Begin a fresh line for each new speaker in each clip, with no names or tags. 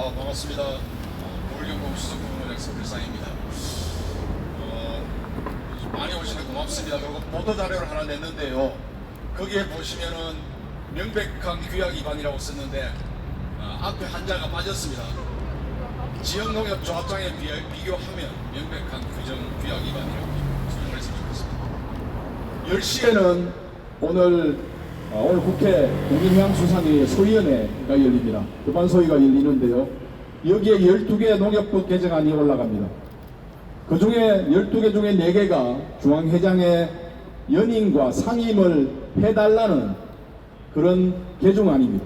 반갑습니다. 노을경고 수석부문 약속일상입니다. 많이 오시는 고맙습니다. 그리고 보도 자료를 하나 냈는데요. 거기에 보시면은 명백한 규약 위반이라고 썼는데 앞에 한자가 빠졌습니다. 지역농협 조합장에 비교하면 명백한 규약 위반이라고 설명했으면 좋겠습니다. 10시에는 오늘 국회 국민해양수산위 소위원회가 열립니다. 급한 소위가 열리는데요. 여기에 12개 농협법 개정안이 올라갑니다. 그 중에 12개 중에 4개가 중앙회장의 연임과 상임을 해달라는 그런 개정안입니다.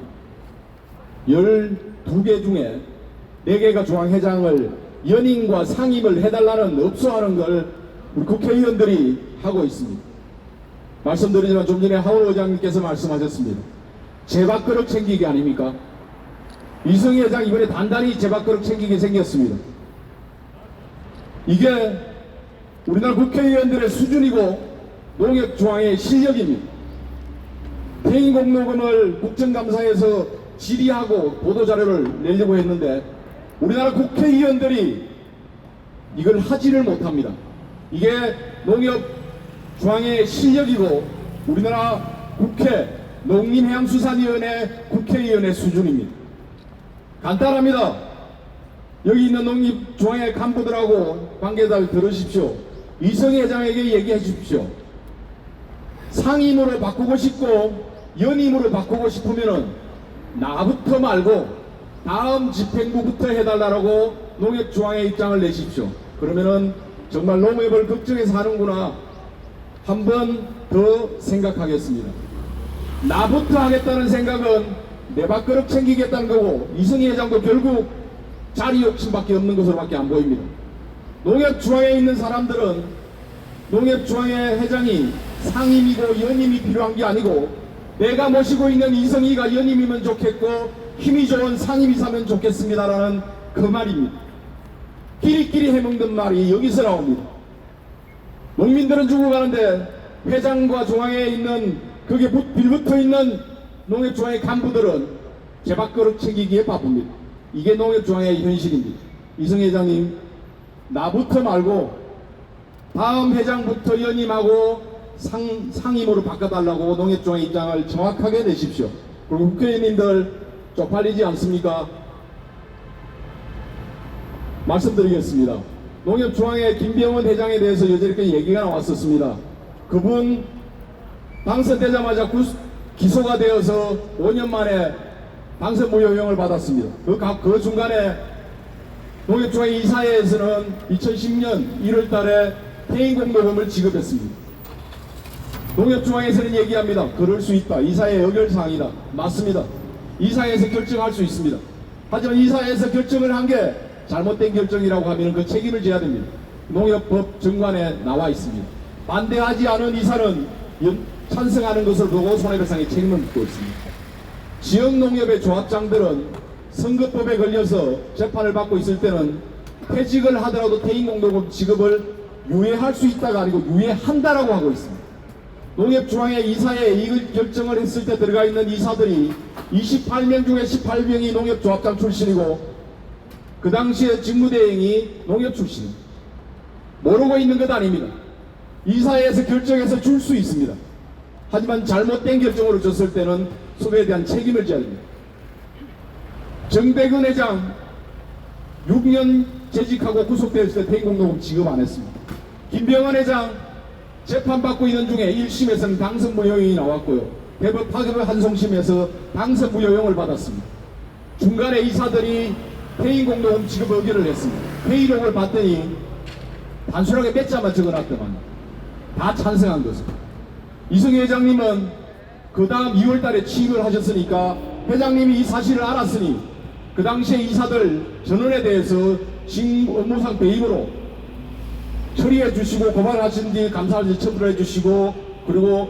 12개 중에 4개가 중앙회장을 연임과 상임을 해달라는 업소하는 걸 우리 국회의원들이 하고 있습니다. 말씀드리지만 좀 전에 하원 의장님께서 말씀하셨습니다. 제밥그릇 챙기기 아닙니까? 이성희 회장 이번에 단단히 제밥그릇 챙기게 생겼습니다. 이게 우리나라 국회의원들의 수준이고 농협중앙의 실력입니다. 폐인공로금을 국정감사에서 질의하고 보도자료를 내려고 했는데 우리나라 국회의원들이 이걸 하지를 못합니다. 이게 농협중앙의 실력이고 우리나라 국회 농림해양수산위원회 국회의원의 수준입니다. 간단합니다. 여기 있는 농림중앙회 간부들하고 관계자들 들으십시오. 이성희 회장에게 얘기해 주십시오. 상임으로 바꾸고 싶고 연임으로 바꾸고 싶으면은 나부터 말고 다음 집행부부터 해달라고 농협중앙회 입장을 내십시오. 그러면은 정말 농협을 걱정해서 하는구나 한 번 더 생각하겠습니다. 나부터 하겠다는 생각은 내 밥그릇 챙기겠다는 거고 이성희 회장도 결국 자리 욕심밖에 없는 것으로밖에 안 보입니다. 농협중앙에 있는 사람들은 농협중앙회 회장이 상임이고 연임이 필요한 게 아니고 내가 모시고 있는 이성희가 연임이면 좋겠고 힘이 좋은 상임이 사면 좋겠습니다라는 그 말입니다. 끼리끼리 해먹는 말이 여기서 나옵니다. 농민들은 죽어가는데 회장과 중앙에 있는 거기에 빌붙어 있는 농협중앙회 간부들은 제밥그릇 챙기기에 바쁩니다. 이게 농협중앙회 현실입니다. 이성희 회장님 나부터 말고 다음 회장부터 연임하고 상임으로 바꿔달라고 농협중앙회 입장을 정확하게 내십시오. 그리고 국회의원님들 쪽팔리지 않습니까? 말씀드리겠습니다. 농협중앙회 김병원 회장에 대해서 여전히 이렇게 얘기가 나왔었습니다. 그분 당선되자마자 기소가 되어서 5년 만에 당선 무효형을 받았습니다. 그 중간에 농협중앙회 이사회에서는 2010년 1월 달에 폐인공로금을 지급했습니다. 농협중앙회에서는 얘기합니다. 그럴 수 있다. 이사회 의결사항이다. 맞습니다. 이사회에서 결정할 수 있습니다. 하지만 이사회에서 결정을 한 게 잘못된 결정이라고 하면 그 책임을 져야 됩니다. 농협법 정관에 나와 있습니다. 반대하지 않은 이사는 찬성하는 것을 보고 손해배상의 책임을 묻고 있습니다. 지역농협의 조합장들은 선거법에 걸려서 재판을 받고 있을 때는 퇴직을 하더라도 폐인공로금 지급을 유예할 수 있다가 아니고 유예한다라고 하고 있습니다. 농협중앙회 이사회에 이 결정을 했을 때 들어가 있는 이사들이 28명 중에 18명이 농협조합장 출신이고 그 당시에 직무대행이 농협 출신입니다. 모르고 있는 것 아닙니다. 이사회에서 결정해서 줄 수 있습니다. 하지만 잘못된 결정으로 줬을 때는 소비에 대한 책임을 져야 됩니다. 정백은 회장 6년 재직하고 구속되었을 때 폐인공로금 지급 안 했습니다. 김병원 회장 재판받고 있는 중에 1심에서는 당선 무효형이 나왔고요. 대법 파기부 한송심에서 당선 무효형을 받았습니다. 중간에 이사들이 폐인공로금 지급 의결을 했습니다. 회의록을 봤더니 단순하게 몇 자만 적어놨더만 다 찬성한 것입니다. 이성희 회장님은 그 다음 2월 달에 취임을 하셨으니까 회장님이 이 사실을 알았으니 그 당시에 이사들 전원에 대해서 업무상 배임으로 처리해 주시고 고발하신 뒤 감사할 때 처분해 주시고 그리고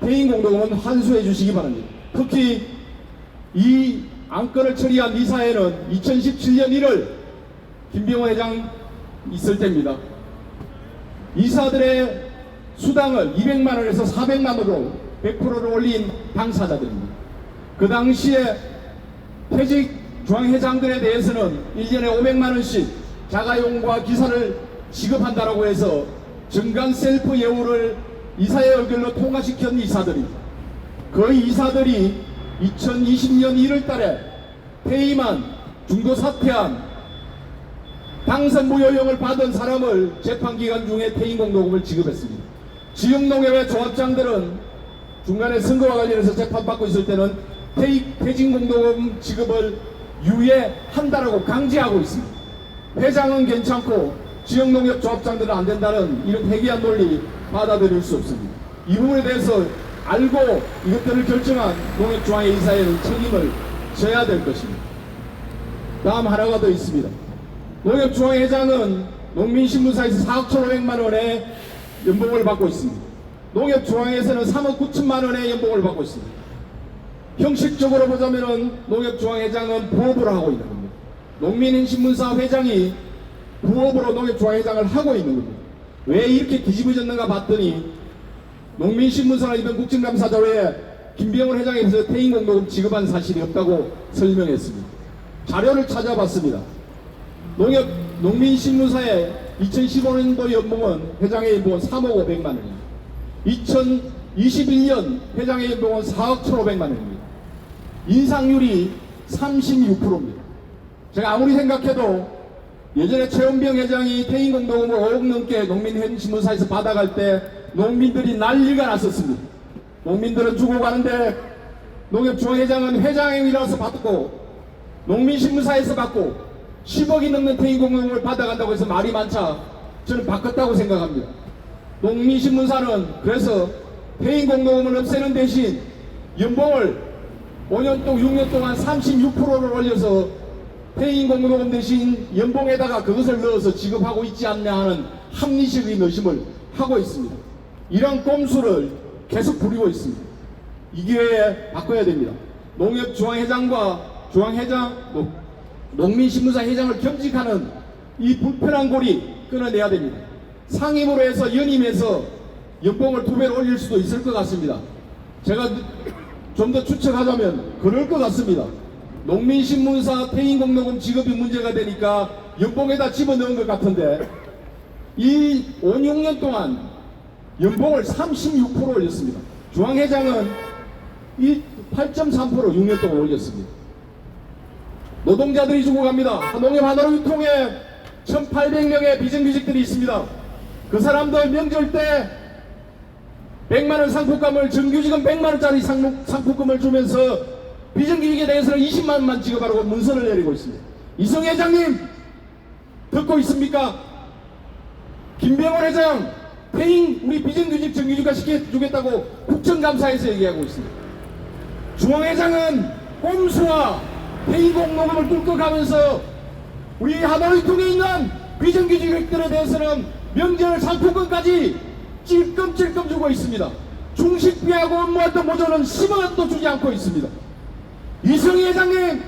폐인공로금은 환수해 주시기 바랍니다. 특히 이 안건을 처리한 이사회는 2017년 1월 김병원 회장 있을 때입니다. 이사들의 수당을 200만원에서 400만원으로 100%를 올린 당사자들입니다. 그 당시에 퇴직 중앙회장들에 대해서는 1년에 500만 원씩 자가용과 기사를 지급한다라고 해서 정관 셀프 예우를 이사회 의결로 통과시킨 이사들입니다. 그 이사들이 2020년 1월 달에 퇴임한, 중도 사퇴한, 당선 무효용을 받은 사람을 재판기간 중에 퇴임공로금을 지급했습니다. 지역농협의 조합장들은 중간에 선거와 관련해서 재판받고 있을 때는 퇴직공로금 지급을 유예한다라고 강제하고 있습니다. 회장은 괜찮고 지역농협 조합장들은 안 된다는 이런 회귀한 논리 받아들일 수 없습니다. 이 부분에 대해서 알고 이것들을 결정한 농협중앙회의사회는 책임을 져야 될 것입니다. 다음 하나가 더 있습니다. 농협중앙회장은 농민신문사에서 4억 1,500만 원의 연봉을 받고 있습니다. 농협중앙에서는 3억 9천만 원의 연봉을 받고 있습니다. 형식적으로 보자면은 농협중앙회장은 부업으로 하고 있는 겁니다. 농민신문사 회장이 부업으로 농협중앙회장을 하고 있는 겁니다. 왜 이렇게 뒤집어졌는가 봤더니 농민신문사나 이번 국정감사자회에 김병원 회장에서 퇴임공로금 지급한 사실이 없다고 설명했습니다. 자료를 찾아봤습니다. 농민신문사의 2015년도 연봉은 회장의 연봉은 3억 500만 원입니다. 2021년 회장의 연봉은 4억 1,500만 원입니다. 인상률이 36%입니다. 제가 아무리 생각해도 예전에 최원병 회장이 퇴임공로금을 5억 넘게 농민신문사에서 받아갈 때 농민들이 난리가 났었습니다. 농민들은 죽어가는데 농협중앙회장은 회장이라서 받고 농민신문사에서 받고 10억이 넘는 퇴임공로금을 받아간다고 해서 말이 많자 저는 바꿨다고 생각합니다. 농민신문사는 그래서 퇴임공로금을 없애는 대신 연봉을 5년 동안 6년 동안 36%를 올려서 퇴임공로금 대신 연봉에다가 그것을 넣어서 지급하고 있지 않냐 하는 합리적인 의심을 하고 있습니다. 이런 꼼수를 계속 부리고 있습니다. 이 기회에 바꿔야 됩니다. 농협중앙회장과 농민신문사 회장을 겸직하는 이 불편한 고리 끊어내야 됩니다. 상임으로 해서 연임해서 연봉을 2배로 올릴 수도 있을 것 같습니다. 제가 좀 더 추측하자면 그럴 것 같습니다. 농민신문사 퇴임공로금 지급이 문제가 되니까 연봉에다 집어넣은 것 같은데 이 5, 6년 동안 연봉을 36% 올렸습니다. 중앙회장은 8.3% 6년 동안 올렸습니다. 노동자들이 죽어갑니다. 농협 하나로 유통에 1,800명의 비정규직들이 있습니다. 그 사람들 명절 때 100만원 상품감을, 정규직은 100만원짜리 상품금을 주면서 비정규직에 대해서는 20만원만 지급하라고 문서를 내리고 있습니다. 이성 회장님 듣고 있습니까? 김병원 회장 퇴임 우리 비정규직 정규직화 시켜주겠다고 국정감사에서 얘기하고 있습니다. 중앙회장은 꼼수와 퇴임공로금을 뚫고 가면서 우리 하나로유통에 있는 비정규직들에 대해서는 명절 상품권까지 찔끔찔끔 주고 있습니다. 중식비하고 업무활동 보조는 10원도 주지 않고 있습니다. 이성희 회장님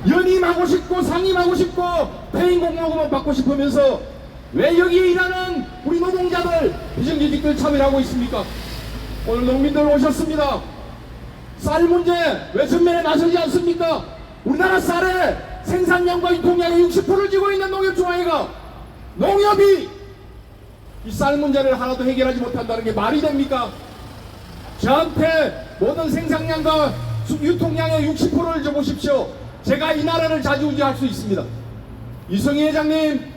연임하고 싶고 상임하고 싶고 퇴임공로금을 받고 싶으면서 왜 여기에 일하는 우리 노동자들 비정규직들 참여하고 있습니까? 오늘 농민들 오셨습니다. 쌀 문제 왜 전면에 나서지 않습니까? 우리나라 쌀의 생산량과 유통량의 60%를 쥐고 있는 농협중앙회가 농협이 이 쌀 문제를 하나도 해결하지 못한다는 게 말이 됩니까? 저한테 모든 생산량과 유통량의 60%를 줘보십시오. 제가 이 나라를 좌지우지할 수 있습니다. 이성희 회장님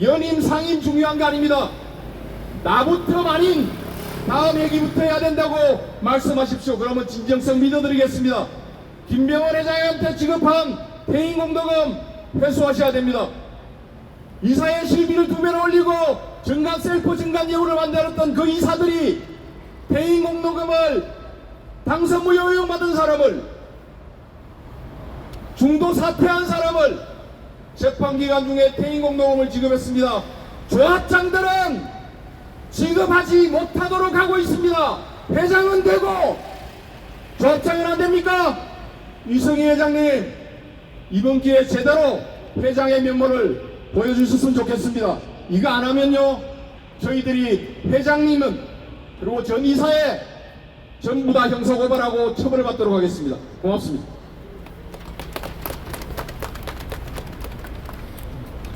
연임 상임 중요한 거 아닙니다. 나부터 아닌 다음 회기부터 해야 된다고 말씀하십시오. 그러면 진정성 믿어드리겠습니다. 김병원 회장한테 지급한 퇴임공로금 회수하셔야 됩니다. 이사회 실비를 2배로 올리고 정관 셀프 정관 예우를 만들었던 그 이사들이 퇴임공로금을 당선 무효용 받은 사람을, 중도 사퇴한 사람을 재판기간 중에 퇴임공로금을 지급했습니다. 조합장들은 지급하지 못하도록 하고 있습니다. 회장은 되고 조합장은 안 됩니까? 이성희 회장님 이번 기회에 제대로 회장의 면모를 보여주셨으면 좋겠습니다. 이거 안 하면요 저희들이 회장님은 그리고 전 이사회 전부 다 형사고발하고 처벌을 받도록 하겠습니다. 고맙습니다.